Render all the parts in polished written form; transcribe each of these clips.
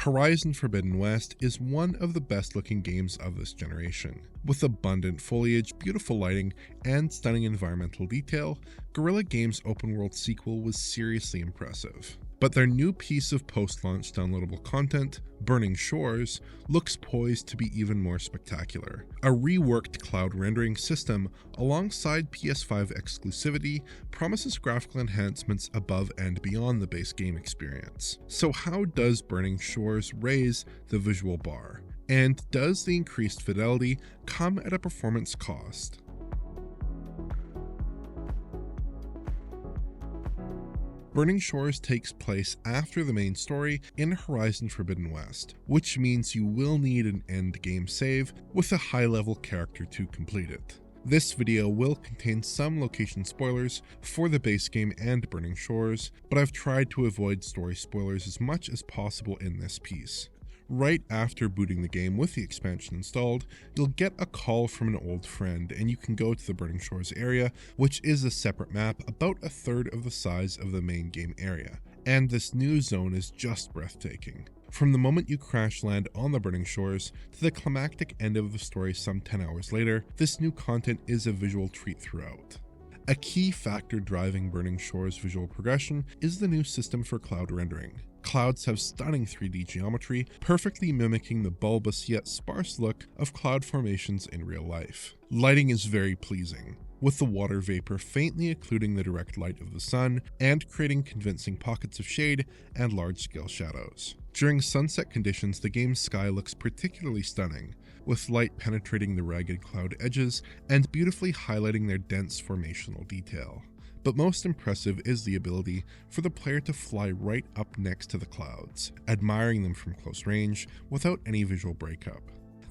Horizon Forbidden West is one of the best looking games of this generation. With abundant foliage, beautiful lighting, and stunning environmental detail, Guerrilla Games' open world sequel was seriously impressive. But their new piece of post-launch downloadable content, Burning Shores, looks poised to be even more spectacular. A reworked cloud rendering system alongside PS5 exclusivity promises graphical enhancements above and beyond the base game experience. So how does Burning Shores raise the visual bar? And does the increased fidelity come at a performance cost? Burning Shores takes place after the main story in Horizon Forbidden West, which means you will need an end game save with a high level character to complete it. This video will contain some location spoilers for the base game and Burning Shores, but I've tried to avoid story spoilers as much as possible in this piece. Right after booting the game with the expansion installed, you'll get a call from an old friend and you can go to the Burning Shores area, which is a separate map about a third of the size of the main game area. And this new zone is just breathtaking. From the moment you crash land on the Burning Shores to the climactic end of the story some 10 hours later, this new content is a visual treat throughout. A key factor driving Burning Shores' visual progression is the new system for cloud rendering. Clouds have stunning 3D geometry, perfectly mimicking the bulbous yet sparse look of cloud formations in real life. Lighting is very pleasing, with the water vapor faintly occluding the direct light of the sun and creating convincing pockets of shade and large-scale shadows. During sunset conditions, the game's sky looks particularly stunning, with light penetrating the ragged cloud edges and beautifully highlighting their dense formational detail. But most impressive is the ability for the player to fly right up next to the clouds, admiring them from close range without any visual breakup.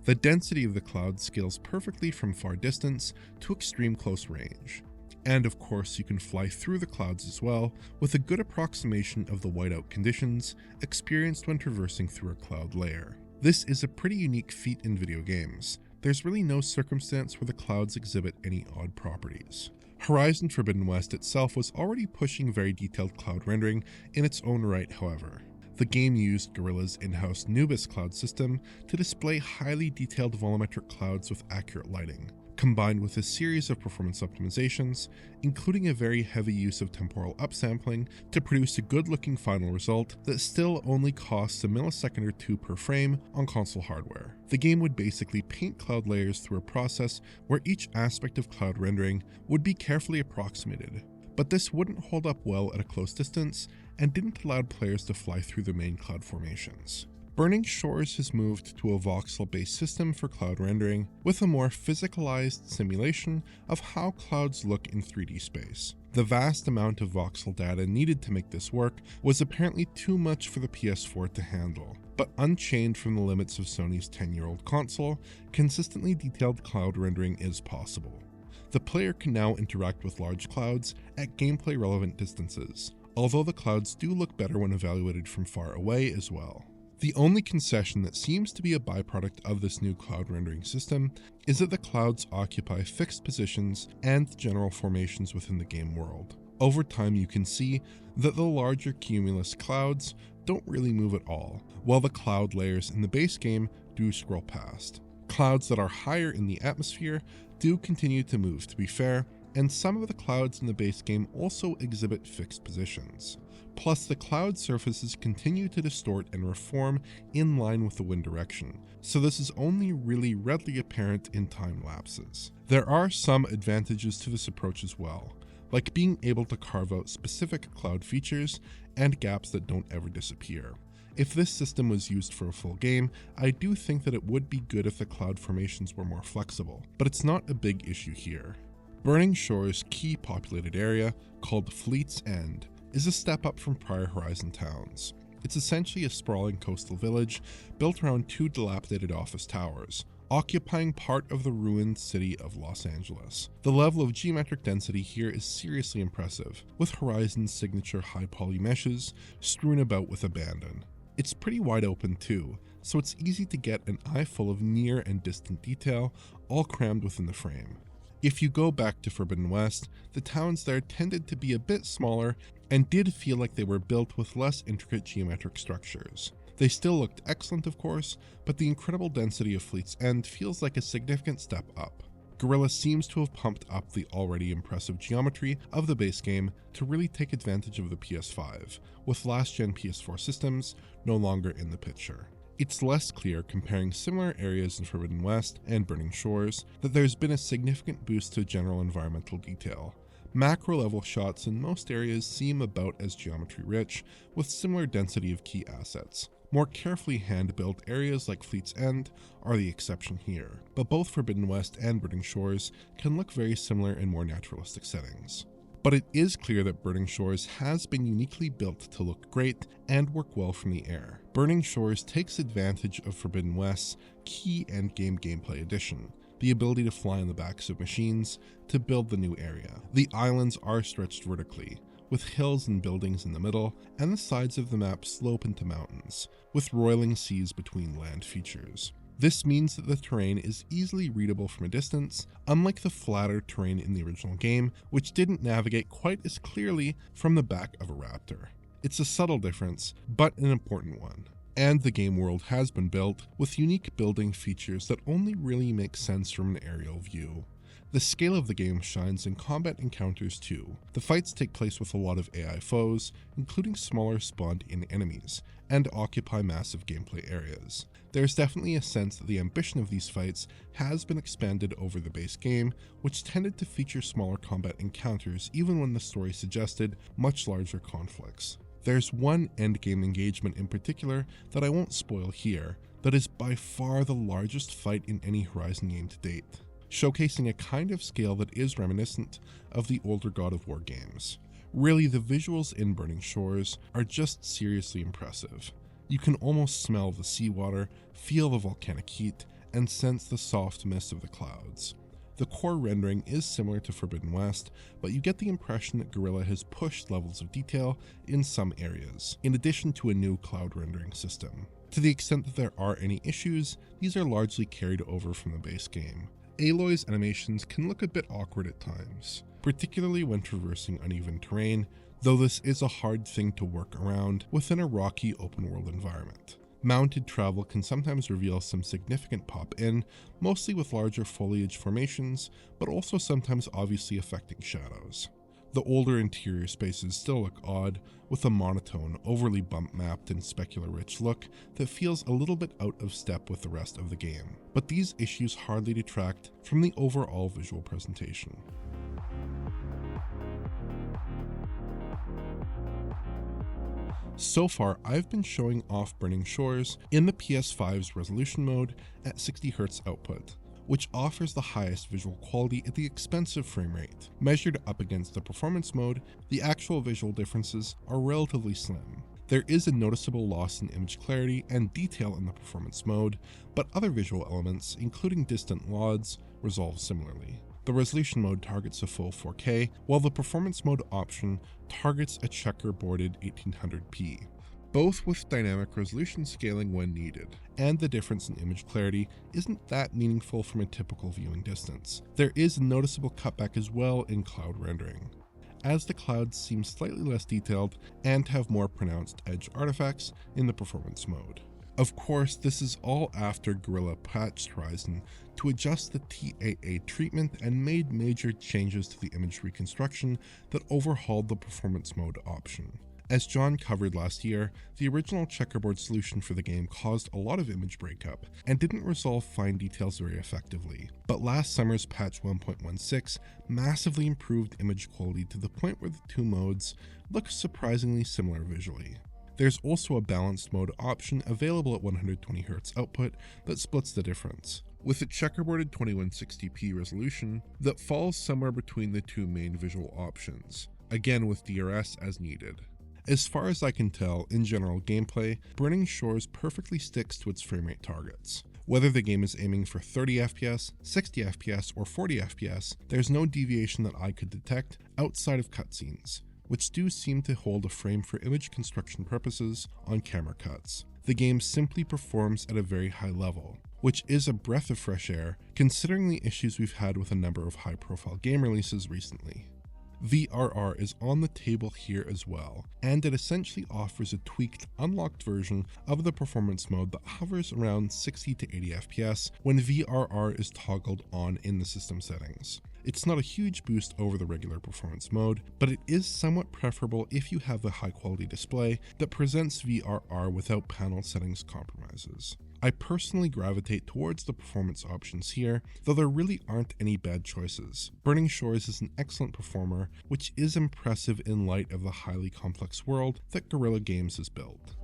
The density of the clouds scales perfectly from far distance to extreme close range. And of course you can fly through the clouds as well, with a good approximation of the whiteout conditions experienced when traversing through a cloud layer. This is a pretty unique feat in video games. There's really no circumstance where the clouds exhibit any odd properties. Horizon Forbidden West itself was already pushing very detailed cloud rendering in its own right, however. The game used Guerrilla's in-house Nubis cloud system to display highly detailed volumetric clouds with accurate lighting, combined with a series of performance optimizations, including a very heavy use of temporal upsampling to produce a good-looking final result that still only costs a millisecond or two per frame on console hardware. The game would basically paint cloud layers through a process where each aspect of cloud rendering would be carefully approximated, but this wouldn't hold up well at a close distance and didn't allow players to fly through the main cloud formations. Burning Shores has moved to a voxel-based system for cloud rendering, with a more physicalized simulation of how clouds look in 3D space. The vast amount of voxel data needed to make this work was apparently too much for the PS4 to handle, but unchained from the limits of Sony's 10-year-old console, consistently detailed cloud rendering is possible. The player can now interact with large clouds at gameplay-relevant distances, although the clouds do look better when evaluated from far away as well. The only concession that seems to be a byproduct of this new cloud rendering system is that the clouds occupy fixed positions and general formations within the game world. Over time you can see that the larger cumulus clouds don't really move at all, while the cloud layers in the base game do scroll past. Clouds that are higher in the atmosphere do continue to move, to be fair, and some of the clouds in the base game also exhibit fixed positions. Plus, the cloud surfaces continue to distort and reform in line with the wind direction, so this is only really readily apparent in time lapses. There are some advantages to this approach as well, like being able to carve out specific cloud features and gaps that don't ever disappear. If this system was used for a full game, I do think that it would be good if the cloud formations were more flexible, but it's not a big issue here. Burning Shores' key populated area, called Fleet's End, is a step up from prior Horizon towns. It's essentially a sprawling coastal village built around two dilapidated office towers, occupying part of the ruined city of Los Angeles. The level of geometric density here is seriously impressive, with Horizon's signature high poly meshes strewn about with abandon. It's pretty wide open too, so it's easy to get an eye full of near and distant detail, all crammed within the frame. If you go back to Forbidden West, the towns there tended to be a bit smaller and did feel like they were built with less intricate geometric structures. They still looked excellent, of course, but the incredible density of Fleet's End feels like a significant step up. Guerrilla seems to have pumped up the already impressive geometry of the base game to really take advantage of the PS5, with last-gen PS4 systems no longer in the picture. It's less clear comparing similar areas in Forbidden West and Burning Shores that there's been a significant boost to general environmental detail. Macro-level shots in most areas seem about as geometry-rich, with similar density of key assets. More carefully hand-built areas like Fleet's End are the exception here, but both Forbidden West and Burning Shores can look very similar in more naturalistic settings. But it is clear that Burning Shores has been uniquely built to look great and work well from the air. Burning Shores takes advantage of Forbidden West's key endgame gameplay addition, the ability to fly on the backs of machines to build the new area. The islands are stretched vertically, with hills and buildings in the middle, and the sides of the map slope into mountains, with roiling seas between land features. This means that the terrain is easily readable from a distance, unlike the flatter terrain in the original game, which didn't navigate quite as clearly from the back of a raptor. It's a subtle difference, but an important one. And the game world has been built with unique building features that only really make sense from an aerial view. The scale of the game shines in combat encounters too. The fights take place with a lot of AI foes, including smaller spawned-in enemies, and occupy massive gameplay areas. There's definitely a sense that the ambition of these fights has been expanded over the base game, which tended to feature smaller combat encounters even when the story suggested much larger conflicts. There's one endgame engagement in particular that I won't spoil here, that is by far the largest fight in any Horizon game to date, showcasing a kind of scale that is reminiscent of the older God of War games. Really, the visuals in Burning Shores are just seriously impressive. You can almost smell the seawater, feel the volcanic heat, and sense the soft mist of the clouds. The core rendering is similar to Forbidden West, but you get the impression that Guerrilla has pushed levels of detail in some areas, in addition to a new cloud rendering system. To the extent that there are any issues, these are largely carried over from the base game. Aloy's animations can look a bit awkward at times, particularly when traversing uneven terrain, though this is a hard thing to work around within a rocky open-world environment. Mounted travel can sometimes reveal some significant pop-in, mostly with larger foliage formations, but also sometimes obviously affecting shadows. The older interior spaces still look odd, with a monotone, overly bump-mapped and specular-rich look that feels a little bit out of step with the rest of the game. But these issues hardly detract from the overall visual presentation. So far, I've been showing off Burning Shores in the PS5's resolution mode at 60Hz output, which offers the highest visual quality at the expense of frame rate. Measured up against the performance mode, the actual visual differences are relatively slim. There is a noticeable loss in image clarity and detail in the performance mode, but other visual elements, including distant LODs, resolve similarly. The resolution mode targets a full 4K, while the performance mode option targets a checkerboarded 1800p, both with dynamic resolution scaling when needed, and the difference in image clarity isn't that meaningful from a typical viewing distance. There is a noticeable cutback as well in cloud rendering, as the clouds seem slightly less detailed and have more pronounced edge artifacts in the performance mode. Of course, this is all after Guerrilla patched Horizon to adjust the TAA treatment and made major changes to the image reconstruction that overhauled the performance mode option. As John covered last year, the original checkerboard solution for the game caused a lot of image breakup and didn't resolve fine details very effectively. But last summer's patch 1.16 massively improved image quality to the point where the two modes look surprisingly similar visually. There's also a balanced mode option available at 120Hz output that splits the difference, with a checkerboarded 2160p resolution that falls somewhere between the two main visual options, again with DRS as needed. As far as I can tell, in general gameplay, Burning Shores perfectly sticks to its framerate targets. Whether the game is aiming for 30 FPS, 60 FPS, or 40 FPS, there's no deviation that I could detect outside of cutscenes, which do seem to hold a frame for image construction purposes on camera cuts. The game simply performs at a very high level, which is a breath of fresh air considering the issues we've had with a number of high-profile game releases recently. VRR is on the table here as well, and it essentially offers a tweaked, unlocked version of the performance mode that hovers around 60 to 80 FPS when VRR is toggled on in the system settings. It's not a huge boost over the regular performance mode, but it is somewhat preferable if you have a high quality display that presents VRR without panel settings compromises. I personally gravitate towards the performance options here, though there really aren't any bad choices. Burning Shores is an excellent performer, which is impressive in light of the highly complex world that Guerrilla Games has built.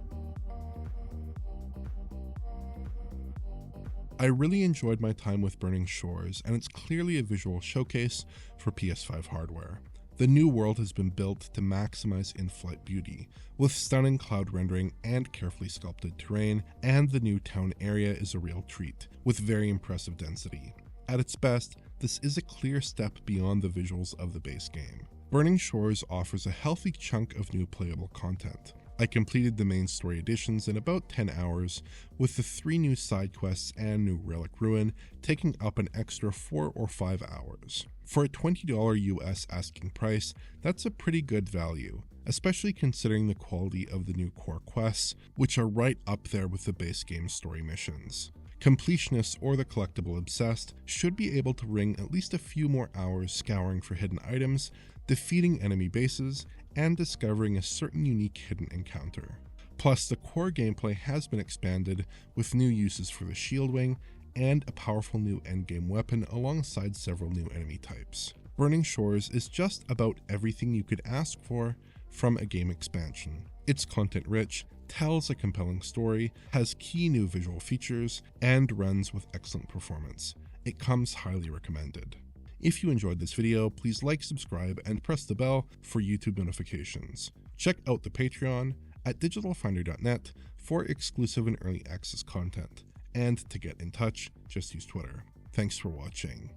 I really enjoyed my time with Burning Shores, and it's clearly a visual showcase for PS5 hardware. The new world has been built to maximize in-flight beauty, with stunning cloud rendering and carefully sculpted terrain, and the new town area is a real treat, with very impressive density. At its best, this is a clear step beyond the visuals of the base game. Burning Shores offers a healthy chunk of new playable content. I completed the main story editions in about 10 hours, with the 3 new side quests and new Relic Ruin taking up an extra 4 or 5 hours. For a $20 US asking price, that's a pretty good value, especially considering the quality of the new core quests, which are right up there with the base game story missions. Completionists or the collectible obsessed should be able to wring at least a few more hours scouring for hidden items, defeating enemy bases, and discovering a certain unique hidden encounter. Plus, the core gameplay has been expanded with new uses for the shield wing and a powerful new endgame weapon alongside several new enemy types. Burning Shores is just about everything you could ask for from a game expansion. It's content-rich, tells a compelling story, has key new visual features, and runs with excellent performance. It comes highly recommended. If you enjoyed this video, please like, subscribe, and press the bell for YouTube notifications. Check out the Patreon at digitalfinder.net for exclusive and early access content. And to get in touch, just use Twitter. Thanks for watching.